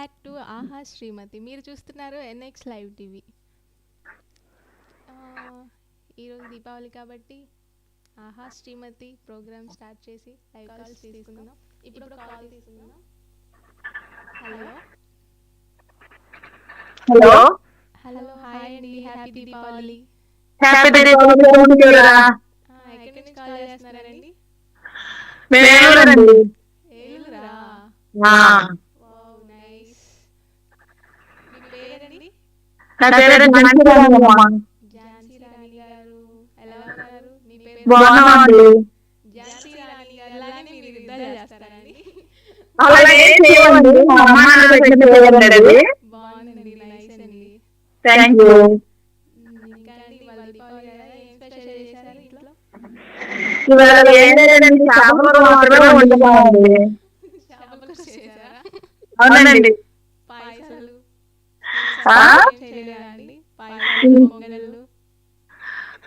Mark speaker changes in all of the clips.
Speaker 1: Back to Aha Srimathi. మీరు చూస్తున్నారు NX live TV. ఈరోజు దీపావళి కాబట్టి ఆహా శ్రీమతి ప్రోగ్రామ్ స్టార్ట్ చేసి లైవ్ కాల్స్ తీసుకుందాం. ఇప్పుడు కాల్ తీసుకుందాం. హలో
Speaker 2: హలో
Speaker 1: హలో, హాయ్ అండి, హ్యాపీ దీపావళి.
Speaker 2: హ్యాపీ దీపావళి.
Speaker 1: ఎక్కడి నుంచి కాల్ చేస్తున్నారండి?
Speaker 2: మేమేనండి.
Speaker 1: ఏలూరా? Wow, nice. మీ పేరండి?
Speaker 2: నా పేరు ఝాన్సీ రాణి.
Speaker 1: ఝాన్సీ రాణి గారు ఎలా ఉన్నారు? మీ పేరు?
Speaker 2: బాగున్నామండి.
Speaker 1: ఝాన్సీ రాణి గారు లాగానే మీరు యుద్ధాలు చేస్తారండి?
Speaker 2: అలా ఏం చేయమండి, మా అమ్మ నాన్న పెట్టిన పేరండి అది.
Speaker 1: బాగుందండి, నైస్ అండి.
Speaker 2: Thank you.
Speaker 1: ఇంకా అండి, వాళ్ళ దీపావళి కదా, ఏం స్పెషల్ చేశారు ఇంట్లో?
Speaker 2: ఇవాళ ఏం లేదండి, చేపలు మాత్రమే వండుకున్నామండి.
Speaker 1: చేపలు చేశారా?
Speaker 2: అవునండి.
Speaker 1: పాయసాలు
Speaker 2: ఆ?
Speaker 1: ఏం చేయలేదా అండి? పాయసాలు, పొంగళ్ళు?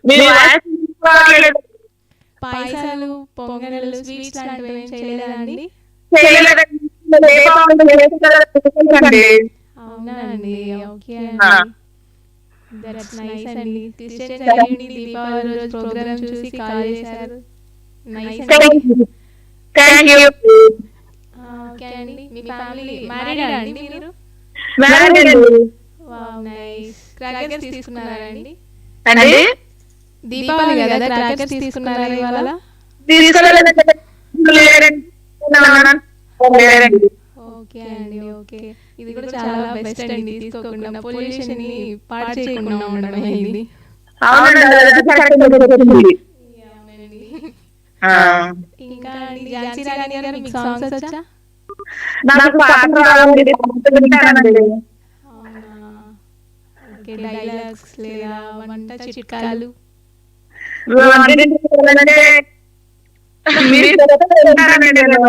Speaker 2: మీ వాయిస్ వినిపించట్లేదు.
Speaker 1: పాయసాలు, పొంగళ్ళు, స్వీట్స్ లాంటివి ఏం చేయలేదా అండి?
Speaker 2: చేయలేదండి. దీపావళి చేసుకుంటారండి.
Speaker 1: అవునా అండి, ఓకే
Speaker 2: ఆ.
Speaker 1: అండి. దట్స్ నైస్ అండి. క్రిస్టియన్స్ అయ్యండి దీపావళి రోజు ప్రోగ్రామ్ చూసి కాల్ చేశారు. నైస్ అండి.
Speaker 2: Thank you.
Speaker 1: ఓకే అండి, మీ ఫ్యామిలీ మ్యారీడా అండి మీరు?
Speaker 2: మ్యారేజ్ అండి.
Speaker 1: Wow, nice. క్రాకర్స్ తీసుకున్నారా అండి?
Speaker 2: అండి
Speaker 1: దీపావళి కదా, క్రాకర్స్ తీసుకున్నారా ఇవాళ?
Speaker 2: తీసుకోలేదండి. లేదండి.
Speaker 1: ఓకే అండి, ఓకే. ఇది కూడా చాలా బెస్ట్ అండి, తీసుకోకుండా పొల్యూషన్ ని పాడు చేయకుండా ఉండడమే ఇది.
Speaker 2: అవునండి, అది కరెక్ట్ చెప్పింది.
Speaker 1: అవునండి.
Speaker 2: ఆ.
Speaker 1: ఇంకా అండి, ఝాన్సీ రాణి గారు మీకు సాంగ్స్ వచ్చా?
Speaker 2: నాకు పాటలు రావండి, వింటానండి.
Speaker 1: అవునా, ఓకే. డైలాగ్స్ లేదా వంట చిట్కాలు?
Speaker 2: అంటే మీరు చెప్తే వింటానండి నేను.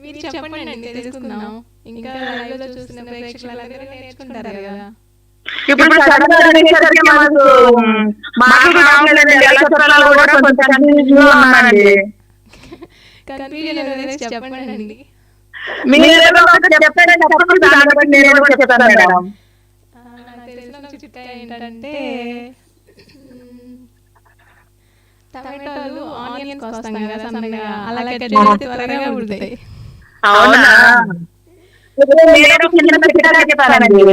Speaker 1: మీరు చెప్పండి అండి, తెలుసుకుందాం. ఇంకా లైవ్ లో చూస్తున్న ప్రేక్షకులందరూ నేర్చుకుంటారు కదా.
Speaker 2: ఇప్పుడు సడన్ గా అనేసరికి మాకు మాటలు రావట్లేదండి, ఎలా చెప్పాలో కూడా కొంచెం కన్ఫ్యూజన్ లో ఉన్నానండి.
Speaker 1: కన్ఫ్యూజన్ అనేది చెప్పండి అండి.
Speaker 2: మీరు ఏదో ఒకటి చెప్తారని చెప్పండి, దాన్ని బట్టి నేను కూడా చెప్తాను మేడం.
Speaker 1: నాకు తెలిసిన ఒక చిట్కా ఏంటంటే, టమాటోలు ఆనియన్స్ కోస్తాం కదా సన్నగా, అలా కట్ చేస్తే త్వరగా ఉడుతాయి.
Speaker 2: అవునా, ఇప్పుడు నేను ఒక చిన్న చిట్కా చెప్తానండి.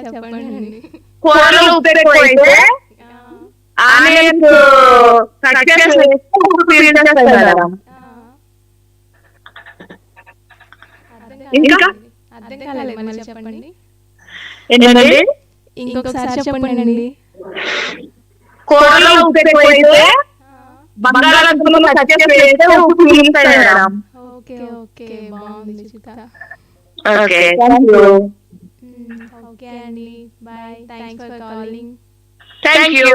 Speaker 1: చెప్పండి అండి.
Speaker 2: కూరలో ఉప్పు ఎక్కువైతే ఆనియన్స్ కట్ చేసి వేస్తే ఉప్పు పీల్చేస్తాయి మేడం. ఇంకా
Speaker 1: అర్థం కాలేదు, మళ్ళీ చెప్పండి.
Speaker 2: ఏంటండి?
Speaker 1: ఇంకొకసారి చెప్పండి అండి.
Speaker 2: కూరలో ఉప్పు ఎక్కువైతే బంగాళాదుంపలు కట్ చేసి వేస్తే ఉప్పు పీల్చేస్తాయి మేడం.
Speaker 1: ఓకే ఓకే, బాగుంది చిట్కా.
Speaker 2: Okay, thank you.
Speaker 1: ఓకే అండి, bye. Thanks for calling.
Speaker 2: Thank you.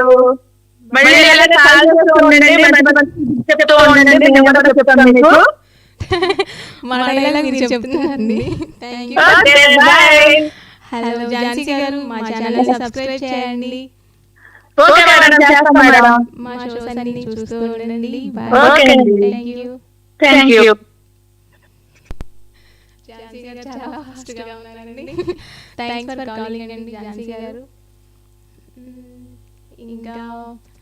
Speaker 2: మళ్ళీ ఇలాగే కాల్ చేస్తూ ఉండండి, మంచి మంచి చెప్తూ ఉండండి, నేను కూడా చెప్తాను మీకు.
Speaker 1: మా డైలాగ్ మీరు చెప్తున్నారండి. Thank you.
Speaker 2: Okay, bye.
Speaker 1: Hello Jhansi గారు, మా ఛానల్ సబ్స్క్రైబ్ చేయండి.
Speaker 2: ఓకే మేడం, చేస్తాం మేడం.
Speaker 1: మా షోస్ అన్ని చూస్తూ ఉండండి. బాయ్.
Speaker 2: ఓకే అండి.
Speaker 1: Thank you.
Speaker 2: Thank you.
Speaker 1: Jhansi గారు చాలా ఫాస్ట్ గా ఉన్నారండి. థ్యాంక్స్ ఫర్ కాలింగ్ అండి ఝాన్సీ గారు. ఇంకా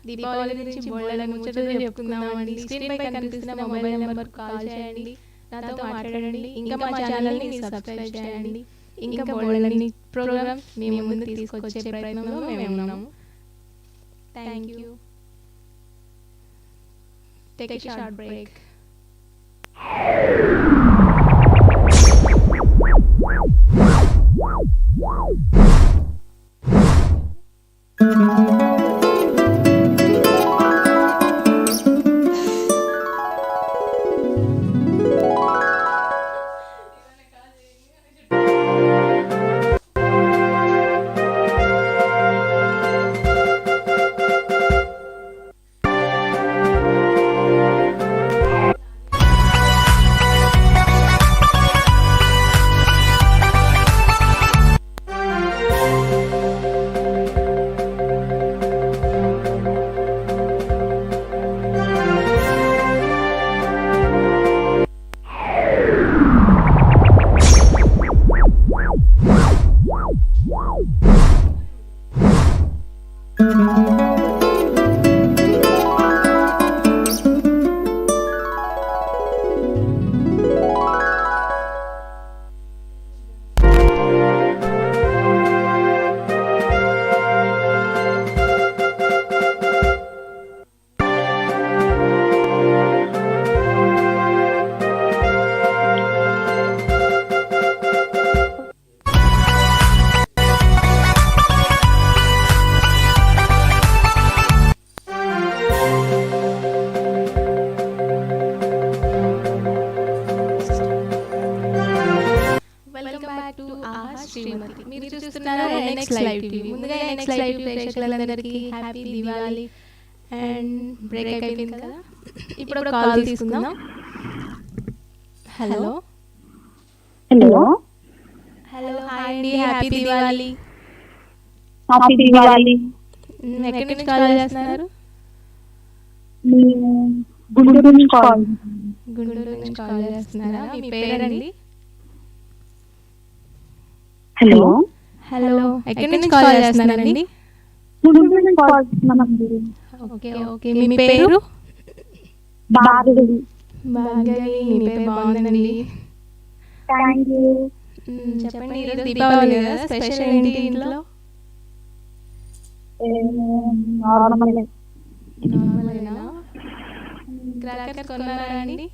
Speaker 1: దీపావళి గురించి బోల్డని ముచ్చటలు చెప్పుకుందామండి. స్క్రీన్ పై కనిపిస్తున్న మొబైల్ నెంబర్ కాల్ చేయండి, నాతో మాట్లాడండి. ఇంకా మా ఛానల్ని మీరు సబ్స్క్రైబ్ చేయండి. ఇంకా బోల్డని ప్రోగ్రామ్స్ మేము ముందుకు తీసుకొచ్చే ప్రయత్నంలో మేము ఉన్నాము. Thank you. Take a short break. Back to Aha Srimathi. మీరు చూస్తున్నారు ఎన్ఎక్స్ లైవ్ టీవీ. ముందుగా ఎన్ఎక్స్ లైవ్ టీవీ ప్రేక్షకులందరికీ హ్యాపీ దివాళీ. అండ్ బ్రేక్ అయిపోయింది కదా, ఇప్పుడు కాల్ తీసుకుందాం. హలో
Speaker 2: హలో
Speaker 1: హలో, హాయ్ అండి, హ్యాపీ దివాళీ.
Speaker 2: హ్యాపీ దివాళీ.
Speaker 1: ఎక్కడి నుంచి కాల్ చేస్తున్నారు?
Speaker 2: గుంటూరు నుంచి కాల్.
Speaker 1: గుంటూరు నుంచి కాల్ చేస్తున్నారా? మీ పేరండి?
Speaker 2: హలో
Speaker 1: హలో, ఎక్కడి నుంచి కాల్ చేస్తున్నారండి?
Speaker 2: గుంటూరు నుంచి కాల్ చేస్తున్నామండి.
Speaker 1: ఓకే ఓకే, మీ పేరు?
Speaker 2: భార్గవి.
Speaker 1: భార్గవి, మీ పేరు బాగుందండి.
Speaker 2: Thank you.
Speaker 1: చెప్పండి, ఈరోజు దీపావళి కదా, స్పెషల్ ఏంటి ఇంట్లో?
Speaker 2: నార్మల్గా.
Speaker 1: నార్మల్గా. క్రాకర్స్ కొన్నారా అండి?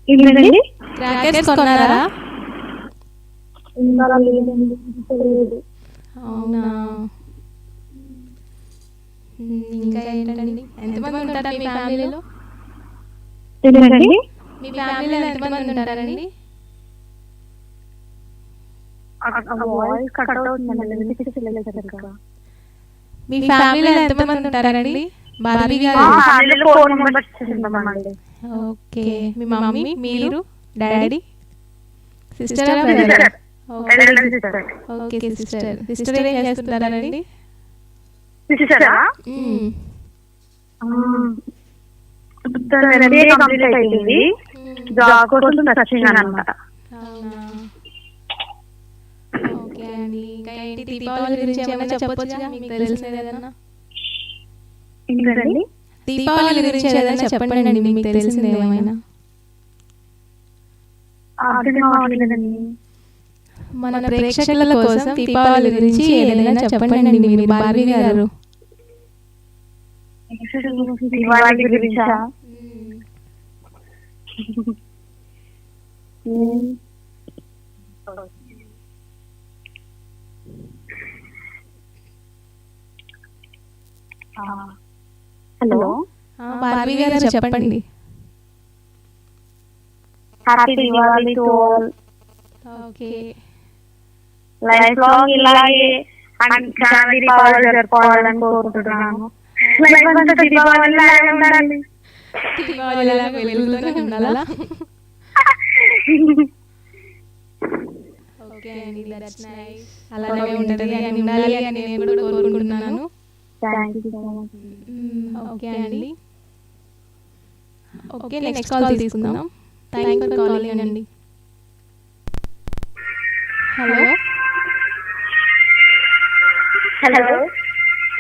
Speaker 2: ఏంటండి?
Speaker 1: క్రాకర్స్ కొన్నారా?
Speaker 2: ఇంకా లేదండి, లేదు.
Speaker 1: అవునా. ఇంకా ఏంటండి, ఎంతమంది ఉంటారు మీ ఫ్యామిలీలో?
Speaker 2: ఏంటండి?
Speaker 1: మీ ఫ్యామిలీలో ఎంతమంది ఉంటారండి?
Speaker 2: వాయిస్ కట్ అవుతుందండి, వినిపించలేదు సరిగ్గా.
Speaker 1: మీ ఫ్యామిలీలో ఎంతమంది ఉంటారండి? భార్గవి గారు.
Speaker 2: ఫ్యామిలీలో 4 మెంబర్స్ ఉన్నామండి.
Speaker 1: ఓకే, మీ మమ్మీ, మీరు, daddy, sister, okay sister. Sister ఏం చేస్తుంటారండి?
Speaker 2: సిస్టరా? ఎంబీఏ కంప్లీట్ అయింది, జాబ్ కోసం సర్చింగ్ అన్నమాట.
Speaker 1: అవునా. ఓకే అండి, ఇంకా ఏంటి దీపావళి గురించి ఏమైనా చెప్పొచ్చుగా, మీకు తెలిసింది ఏదన్నా?
Speaker 2: ఏంటండి?
Speaker 1: దీపావళి గురించి ఏదైనా చెప్పండి అండి, మీకు తెలిసింది ఏమైనా?
Speaker 2: అర్థం కావట్లేదండి.
Speaker 1: మన ప్రేక్షకుల కోసం దీపావళి గురించి ఏదైనా చెప్పండి అండి మీరు, భార్గవి గారు.
Speaker 2: దివాళీ గురించా? హలో,
Speaker 1: భార్గవి గారు చెప్పండి.
Speaker 2: Happy Diwali to all.
Speaker 1: Okay,
Speaker 2: life long ఇలాగే చాలా దీపావళి జరుపుకోవాలని కోరుకుంటున్నాను. లైఫ్ అంతా దీపావళి లాగే ఉండాలి.
Speaker 1: దీపావళి లాగా వెలుగుతూనే ఉండాలా? ఓకే అండి, దట్స్ నైస్. అలానే ఉంటది అని ఉండాలి అని నేను కూడా కోరుకుంటున్నాను.
Speaker 2: Thank you so much.
Speaker 1: Okay అండి. ఓకే, నెక్స్ట్ కాల్ తీసుకుందాం. థ్యాంక్స్ ఫర్ కాలింగ్ అండి. హలో
Speaker 2: హలో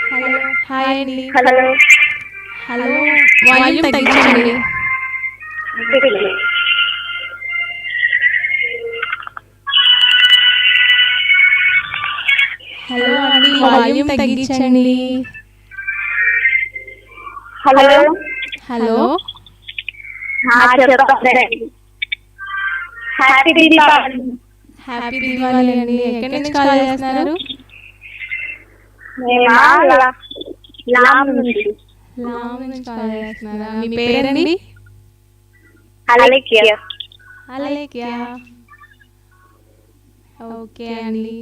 Speaker 1: హలో, హాయ్ అండి.
Speaker 2: హలో
Speaker 1: హలో, వాల్యూమ్ తగ్గించండి. హలో అండి, వాల్యూమ్ తగ్గించండి.
Speaker 2: హలో
Speaker 1: హలో,
Speaker 2: చెప్పండి. హ్యాపీ దీపావళి.
Speaker 1: హ్యాపీ దివాళీ అండి. ఎక్కడి నుంచి కాల్ చేస్తున్నారు?
Speaker 2: లామ్ నుంచి.
Speaker 1: లామ్ నుంచి కాల్ చేస్తున్నారా? మీ పేరండి?
Speaker 2: అలెక్య.
Speaker 1: అలెక్య. ఓకే అండి,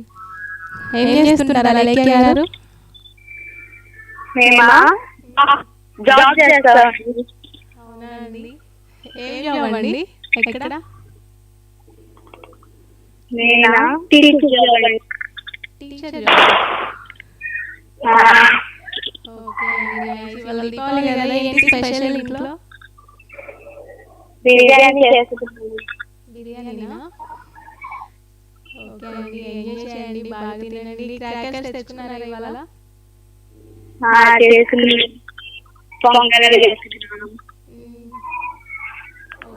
Speaker 1: ఏం చేస్తుంటారు అలెక్య గారు?
Speaker 2: జాబ్ చేస్తా.
Speaker 1: అవునా అండి, ఏం జాబ్ అండి? ఎక్కడ?
Speaker 2: నేనా? Teacher job.
Speaker 1: Teacher job. Okay అండి, నైస్. ఇవాళ దీపావళి కదా, ఏంటి స్పెషల్ ఇంట్లో?
Speaker 2: బిర్యానీ చేస్తున్నాను.
Speaker 1: బిర్యానీనా? ఓకే అండి, ఎంజాయ్ చేయండి, బాగా తినండి. క్రాకర్స్ తెచ్చుకున్నారా ఇవాళ?
Speaker 2: చేసుకుని పొంగల్ చేసుకున్నాను.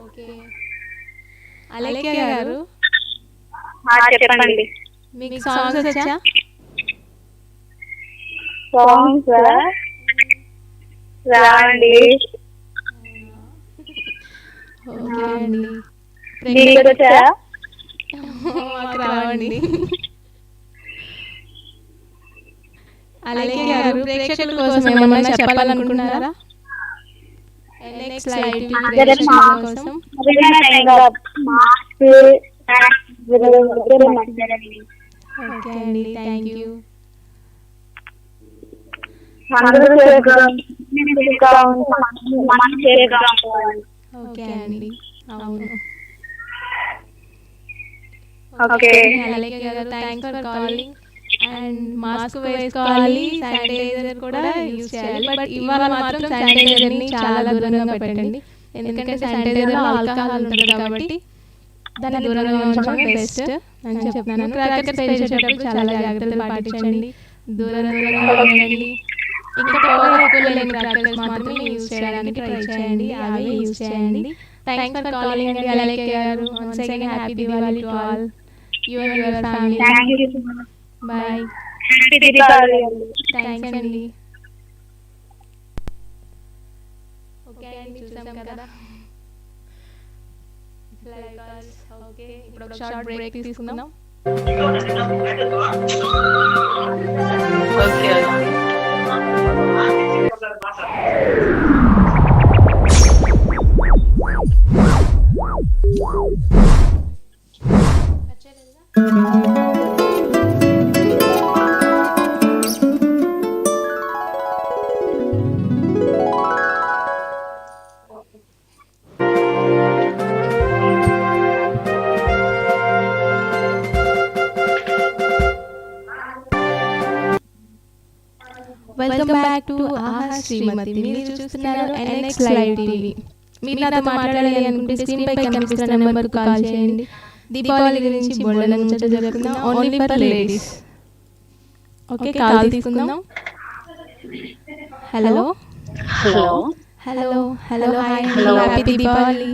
Speaker 1: ఓకే, అలెక్య గారు
Speaker 2: చెప్పండి.
Speaker 1: మీకు సాంగ్స్ వచ్చా?
Speaker 2: సాంగ్స్ రాండి.
Speaker 1: ఓకే అండి,
Speaker 2: మీకు వచ్చా?
Speaker 1: మాకు రావండి. అలెక్య గారు, ప్రేక్షకుల కోసం ఏమన్నా చెప్పాలనుకుంటున్నారా? ఎన్ఎక్స్ లైవ్ టీవీ ప్రేక్షకుల కోసం.
Speaker 2: ఇద్దరు మంచిదండి.
Speaker 1: ఓకే అండి, థ్యాంక్ యూ.
Speaker 2: అందరూ సేఫ్గా మనం సేఫ్గా ఉండాలి.
Speaker 1: ఓకే అండి, అవును.
Speaker 2: ఓకే
Speaker 1: అలెక్య గారు, thanks for calling. And mask వేసుకోవాలి, శానిటైజర్ కూడా యూజ్ చేయాలి. బట్ ఇవాళ మాత్రం శానిటైజర్ని చాలా దూరంగా పెట్టండి, ఎందుకంటే శానిటైజర్లో ఆల్కహాల్ ఉంటుంది కాబట్టి దాన్ని దూరంగా ఉంచడం బెస్ట్ అని చెప్తున్నాను. క్రాకర్స్ పేల్చేటప్పుడు చాలా జాగ్రత్తలు పాటించండి, దూరంగా ఉండండి. ఇంకా పొగ ఎక్కువ లేని క్రాకర్స్ మాత్రమే యూజ్ చేయడానికి ట్రై చేయండి, అవే యూజ్ చేయండి. థ్యాంక్స్ ఫర్ కాలింగ్ అండి అలెక్య గారు. Once again happy Diwali to all you and your family. Bye. Thanks అండి. ఓకే అండి, చూసాం కదా లైవ్ కాల్స్. ఓకే, ఇప్పుడు ఒక షార్ట్ బ్రేక్ తీసుకుందాం. Welcome back to Aha Srimathi. మీరు చూస్తున్నారు NX లైవ్ టీవీ. మీరు నాతో మాట్లాడాలి అనుకుంటే స్క్రీన్ పై కనిపిస్తున్న నెంబర్కు కాల్ చేయండి. దీపావళి గురించి బోల్డన్ ముచ్చట జరుగుతుందాం, only for ladies. Okay, call తీసుకుందాం. Hello
Speaker 2: hello
Speaker 1: hello hello, hi, happy Deepavali.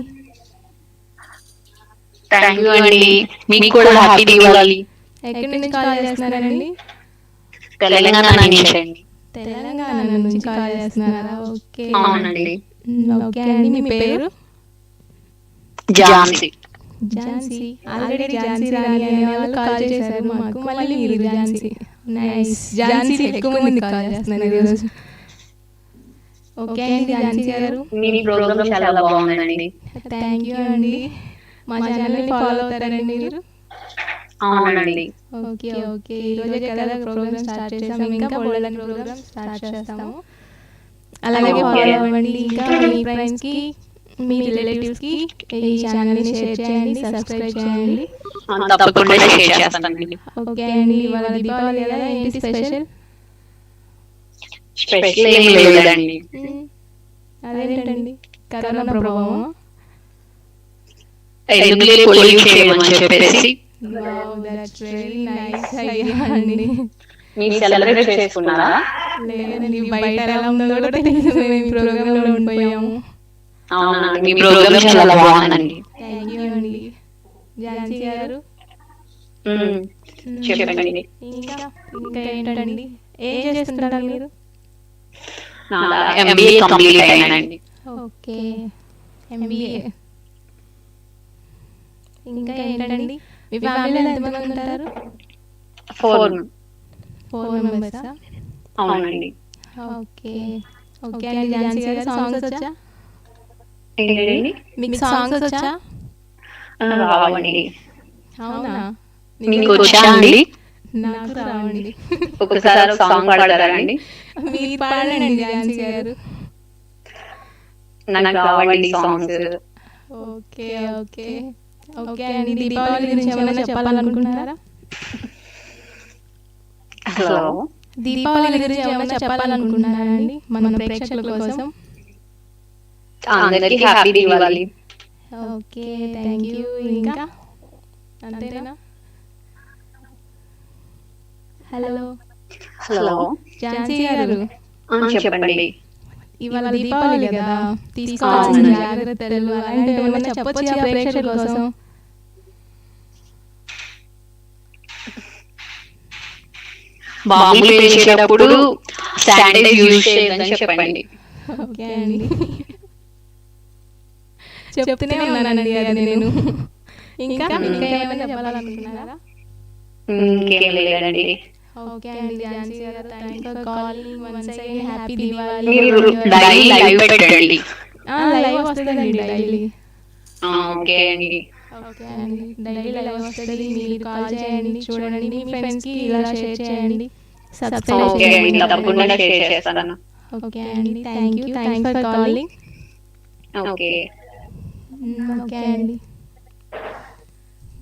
Speaker 2: Thank you అండి, మీకు కూడా హ్యాపీ దీపావళి.
Speaker 1: ఎక్కడి నుంచి కాల్ చేస్తున్నారండి?
Speaker 2: తెలంగాణ నుంచి అండి.
Speaker 1: తెలంగాణ నుంచి కాల్ చేస్తున్నారా? ఓకే
Speaker 2: అవునండి.
Speaker 1: ఓకే అండి, మీ పేరు?
Speaker 2: ఝాన్సీ.
Speaker 1: ఝాన్సీ. ఆల్రెడీ ఝాన్సీ రాణి అనే వాళ్ళు కాల్ చేశారు మాకు, మళ్ళీ మీరు ఝాన్సీ. నైస్. ఝాన్సీ ఎక్కువ మంది కాల్ చేస్తున్నారు ఈరోజు. ఓకే అండి ఝాన్సీ గారు,
Speaker 2: మీ ప్రోగ్రామ్ చాలా బాగుందండి.
Speaker 1: థ్యాంక్ యూ అండి. మా ఛానల్ని ఫాలో అవుతారండి మీరు?
Speaker 2: అవునండి.
Speaker 1: ఓకే ఓకే, ఈరోజే కదా ప్రోగ్రామ్ స్టార్ట్ చేసాము, ఇంకా బోల్డన్ ప్రోగ్రామ్ స్టార్ట్ చేస్తాము. అలాగే ఫాలో అవ్వండి. ఇంకా మీ ఫ్రెండ్స్కి, మీ రిలేటివ్స్కి ఈ ఛానల్ని షేర్ చేయండి, సబ్స్క్రైబ్ చేయండి.
Speaker 2: తప్పకుండా షేర్ చేస్తానండి.
Speaker 1: ఓకే అండి, ఇవాళ దీపావళి కదా, ఏంటి స్పెషల్?
Speaker 2: స్పెషల్ ఏం లేదండి.
Speaker 1: అదేంటండి, కరోనా ప్రభావం?
Speaker 2: ఎందుకులే పొల్యూట్ చేయమని చెప్పేసి.
Speaker 1: Wow, that's very nice idea అండి.
Speaker 2: మీరు సెలబ్రేట్ చేసుకున్నారా?
Speaker 1: లేదండి, బయట ఎలా ఉందో కూడా తెలియదు, మేము ప్రోగ్రాంలో ఉండిపోయాము.
Speaker 2: అవునండి, మీ ప్రోగ్రామ్ చాలా బాగుందండి.
Speaker 1: థ్యాంక్ యూ అండి. ఝాన్సీ గారు,
Speaker 2: చెప్పండి.
Speaker 1: ఇంకా ఇంకా ఏంటండి, ఏం చేస్తుంటారు మీరు?
Speaker 2: MBA కంప్లీట్ అయ్యానండి.
Speaker 1: Okay, MBA. ఇంకా ఏంటండి, మీ ఫ్యామిలీలో ఎంతమంది ఉంటారు? 4 మెంబర్సా?
Speaker 2: అవునండి.
Speaker 1: ఓకే ఓకే అండి. ఝాన్సీ గారు, సాంగ్స్ వచ్చా?
Speaker 2: ఏంటండి?
Speaker 1: మీకు సాంగ్స్ వచ్చా?
Speaker 2: రావండి.
Speaker 1: అవునా,
Speaker 2: మీకు వచ్చా అండి?
Speaker 1: నాకు రావండి.
Speaker 2: ఒకసారి సాంగ్ పాడతారా అండి?
Speaker 1: మీరు పాడండి ఝాన్సీ గారు.
Speaker 2: నాకు రావండి సాంగ్స్.
Speaker 1: ఓకే ఓకే ఓకే అండి, దీపావళి గురించి ఏమైనా చెప్పాలనుకుంటున్నారా?
Speaker 2: హలో,
Speaker 1: దీపావళి గురించి ఏమైనా చెప్పాలనుకుంటున్నారా అండి మన ప్రేక్షకుల కోసం?
Speaker 2: అందరికీ happy Deepavali.
Speaker 1: Okay, thank you. ఇంకా అంతేనా? హలో
Speaker 2: హలో,
Speaker 1: ఝాన్సీ గారు,
Speaker 2: చెప్పండి.
Speaker 1: ఇవాళ దీపావళి కదా, తీసుకోవాల్సిన జాగ్రత్తలు అలాంటివి ఏమైనా చెప్పొచ్చు ప్రేక్షకుల కోసం?
Speaker 2: బాంబులు పేల్చేటప్పుడు శానిటైజర్ యూజ్ చేయొద్దని చెప్పండి.
Speaker 1: ఓకే అండి, చెప్తూనే ఉన్నానండి అది నేను. ఇంకా ఇంకా ఏమైనా చెప్పాలనుకుంటున్నారా?
Speaker 2: ఇంకేం లేదండి.
Speaker 1: ఓకే అండి ఝాన్సీ గారు, thanks for calling. Once again happy Diwali.
Speaker 2: మీరు డైలీ లైవ్ పెట్టండి.
Speaker 1: లైవ్ వస్తుందండి డైలీ.
Speaker 2: ఓకే అండి.
Speaker 1: ఓకే అండి, డైలీ లైవ్ వస్తుంది, మీరు కాల్ చేయండి, చూడండి, మీ ఫ్రెండ్స్కి ఇలా షేర్ చేయండి, సబ్స్క్రైబ్
Speaker 2: ఓకే అండి,
Speaker 1: చేయండి.
Speaker 2: తప్పకుండా షేర్ చేస్తాను.
Speaker 1: ఓకే అండి, thanks for calling.
Speaker 2: Okay.
Speaker 1: Okay అండి,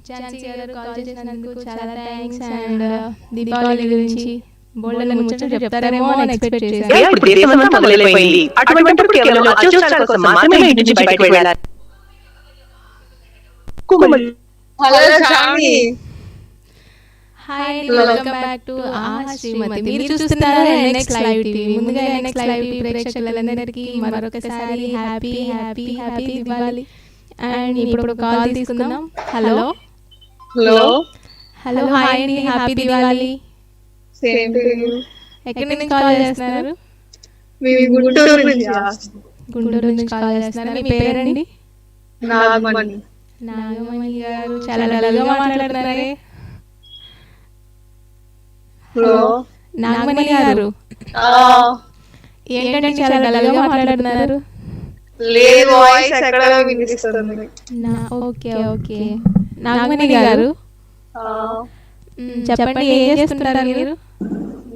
Speaker 1: ఝాన్సీ గారు కాల్ చేసినందుకు చాలా థ్యాంక్స్. అండ్ దీపావళి గురించి బోల్డని ముచ్చట చెప్తారేమో అని ఎక్స్పెక్ట్ చేశాను.
Speaker 2: ఇప్పుడు దేశమంతా మొదలైపోయింది. అటువంటిప్పుడు కేవలం అత్యవసరాల కోసం మాత్రమే ఇంటి నుంచి బయటకు వెళ్ళాలి. హలో శామి.
Speaker 1: హాయ్ అండి, welcome back to Aha Srimathi. మీరు చూస్తున్నారు NX లైవ్ టీవీ. ముందుగా NX లైవ్ టీవీ ప్రేక్షకులందరికీ మరొకసారి happy happy happy Diwali. And ఇప్పుడు కాల్ తీసుకుందాం. హలో
Speaker 2: హలో
Speaker 1: హలో, హాయ్ అండి, happy Diwali.
Speaker 2: Same to you.
Speaker 1: ఎక్కడి నుంచి కాల్ చేస్తున్నారు?
Speaker 2: మేము గుంటూరు నుంచి.
Speaker 1: గుంటూరు నుంచి కాల్ చేస్తున్నారు. మీ పేరండి?
Speaker 2: నాగమణి.
Speaker 1: నాగమణి గారు చాలా డల్గా మాట్లాడుతున్నారే.
Speaker 2: హలో
Speaker 1: నాగమణి గారు, ఏంటంటే చాలా డల్గా మాట్లాడుతున్నారు?
Speaker 2: లేదు, వాయిస్ ఎక్కడ వినిపిస్తుంది.
Speaker 1: ఓకే ఓకే, నాగమణి గారు చెప్పండి, ఏం చేస్తుంటారు మీరు?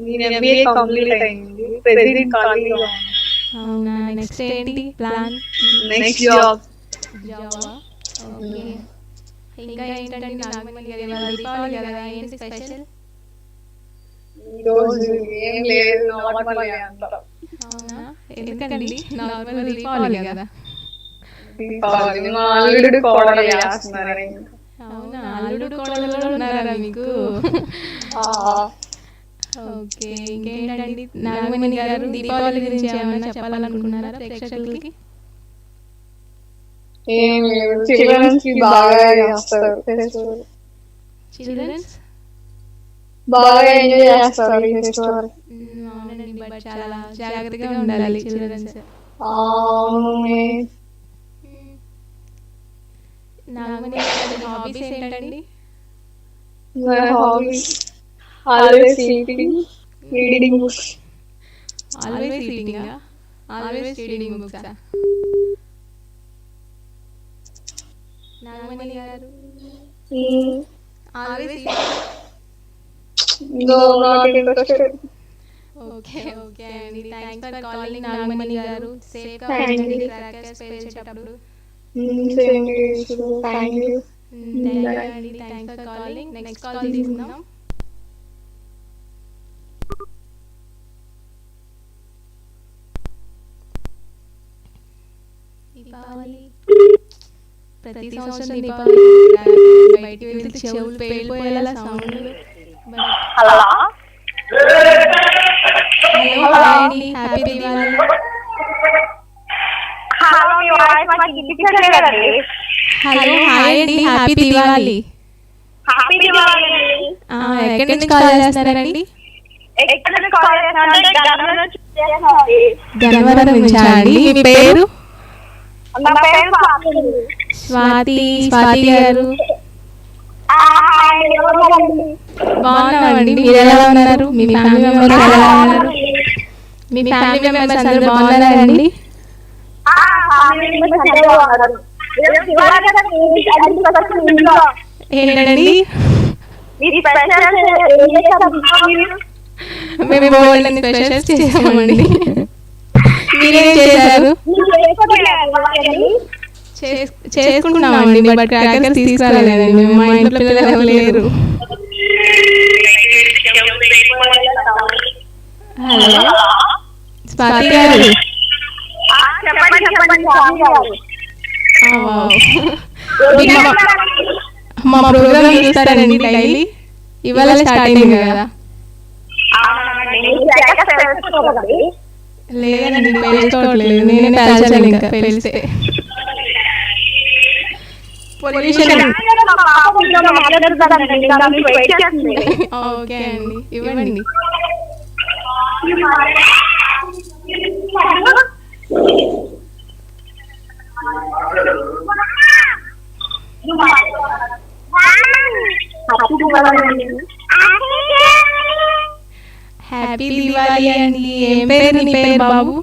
Speaker 2: నేను MBA కంప్లీట్ అయింది, ప్రెజెంట్ ఖాళీగా ఉన్నాను.
Speaker 1: అవునా, నెక్స్ట్ ఏంటి ప్లాన్?
Speaker 2: Next job.
Speaker 1: జాబా? ఓకే. ఇంకా ఏంటంటే నాగమణి గారు, ఇవాళ దీపావళి కదా, ఏంటి స్పెషల్?
Speaker 2: ఈ రోజు ఏం లేదు, నార్మల్ అంతా.
Speaker 1: అవునా, ఎందుకండి? నార్మల్ దీపావళి కదా.
Speaker 2: దీపావళి మా అల్లుడు కోడలు చేస్తున్నారు.
Speaker 1: అవునా, అల్లుడు కోడలు కూడా ఉన్నారా మీకు? ఓకే. ఇంకేంటండి నాగమణి గారు, దీపావళి గురించి ఏమైనా చెప్పాలనుకుంటున్నారా ప్రేక్షకులకి?
Speaker 2: ఏం లేదు, చిల్డ్రన్స్ కి బాగా చేస్తారు ఫెస్టివల్.
Speaker 1: చిల్డ్రన్స్
Speaker 2: బాగా ఎంజాయ్ చేస్తారు ఈ ఫెస్టివల్.
Speaker 1: అవునండి, బట్ చాలా జాగ్రత్తగా ఉండాలి చిల్డ్రన్స్. నాగమణి గారి హాబీస్ ఏంటండి?
Speaker 2: My hobbies always sleeping, reading books.
Speaker 1: Always రీడింగా? ఆల్వేస్ రీడింగ్ బుక్సా? Nagamani garu always
Speaker 2: No, not interested.
Speaker 1: Okay okay అండి, thanks for calling Nagamani garu. సేఫ్గా ఉండండి క్రాకర్స్ పేల్చేటప్పుడు.
Speaker 2: Same to you. Thank you.
Speaker 1: Thank you అండి, thanks for calling. Next call తీసుకుందాం. దీపావళి ప్రతి సంవత్సరం దీపావళి బయటికి వెళ్తే చెవులు పేలిపోయేలా సౌండ్.
Speaker 2: Hello.
Speaker 1: హలో, హాయ్ అండి, హ్యాపీ దివాళీ.
Speaker 2: Hello, మీ వాయిస్ మాకు వినిపించలేదండి.
Speaker 1: హలో, హాయ్ అండి, హ్యాపీ దివాళీ.
Speaker 2: హ్యాపీ దివాళీ.
Speaker 1: ఎక్కడి నుంచి కాల్ చేస్తున్నారండి?
Speaker 2: ఎక్కడ నుంచి కాల్ చేస్తున్నారంటే గన్నవరం నుంచి చేస్తున్నానండి.
Speaker 1: గన్నవరం నుంచా అండి? మీ పేరు?
Speaker 2: నా పేరు స్వాతి.
Speaker 1: స్వాతి. స్వాతి గారు బాగున్నామండి, మీరు ఎలా ఉన్నారు? మీ ఫ్యామిలీ మెంబర్స్ ఎలా ఉన్నారు? మీ ఫ్యామిలీ మెంబర్స్ అందరూ బాగున్నారా అండి? ఏంటండి? మేము బోల్డన్ని స్పెషల్స్ చేసామండి. మీరేం చేశారు? చేసుకుంటున్నామండి, బట్ క్రాకర్స్ తీసుకురాలేదండి, మేము మా ఇంట్లో పిల్లలు ఎవరు లేరు. హలో స్వాతి గారు, మా ప్రోగ్రామ్ చూస్తారండి డైలీ? ఇవాళ స్టార్ట్ అయింది కదా. లేదండి, పేల్చుకోవట్లేదు, నేనే పేల్చాలి, ఇంకా పేలిస్తే పొల్యూషన్. ఓకే అండి, ఇవ్వండి. హ్యాపీ దివాళీ అండి. ఏం పేరు నీ పేరు బాబు?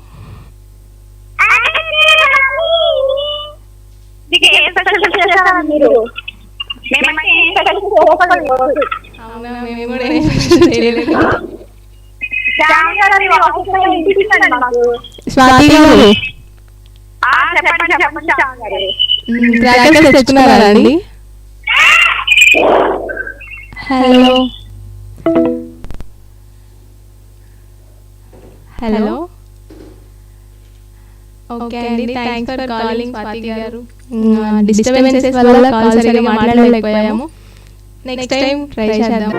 Speaker 2: మీరు మేమైతే ఏం స్పెషల్ చేయలేదు ఈరోజు.
Speaker 1: అవునా, మేము కూడా ఏం special చేయలేదు.
Speaker 2: శ్యామ్ గారు అది ఆఫీస్లో ఇంటికి ఇచ్చారు మాకు.
Speaker 1: స్వాతి గారు
Speaker 2: చెప్పండి చెప్పండి శ్యామ్ గారు.
Speaker 1: క్రాకర్స్ తెచ్చుకున్నారా అండి? హలో హలో ఓకే అండి, థ్యాంక్స్ ఫర్ కాలింగ్ స్వాతి గారు. డిస్టర్బెన్సెస్ వల్ల కాల్ సరిగా మాట్లాడలేకపోయాము. నెక్స్ట్ టైం ట్రై చేద్దాం.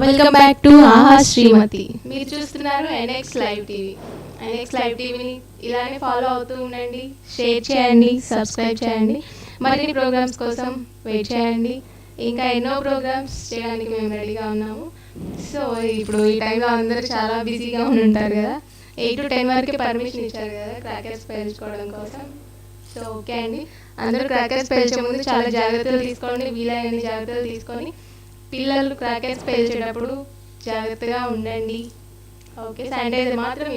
Speaker 1: Welcome back to Aha Srimathi. మీరు చూస్తున్నారు NX live TV. NX live టీవీని ఇలానే ఫాలో అవుతూ ఉండండి, షేర్ చేయండి, సబ్స్క్రైబ్ చేయండి. మరిన్ని ప్రోగ్రామ్స్ కోసం వెయిట్ చేయండి. ఇంకా ఎన్నో ప్రోగ్రామ్స్ చేయడానికి మేము రెడీగా ఉన్నాము. సో ఇప్పుడు ఈ టైంలో అందరూ చాలా బిజీగా ఉంటారు కదా. 8 to 10 వరకు పర్మిషన్ ఇచ్చారు కదా క్రాకర్స్ పేల్చుకోవడం కోసం. సో ఓకే అండి, అందరూ క్రాకర్స్ పేల్చే ముందు చాలా జాగ్రత్తలు తీసుకోండి. వీలైన జాగ్రత్తలు తీసుకొని పిల్లలు క్రాకర్స్ పేల్చేటప్పుడు జాగ్రత్తగా ఉండండి. ఓకే, శానిటైజర్ మాత్రం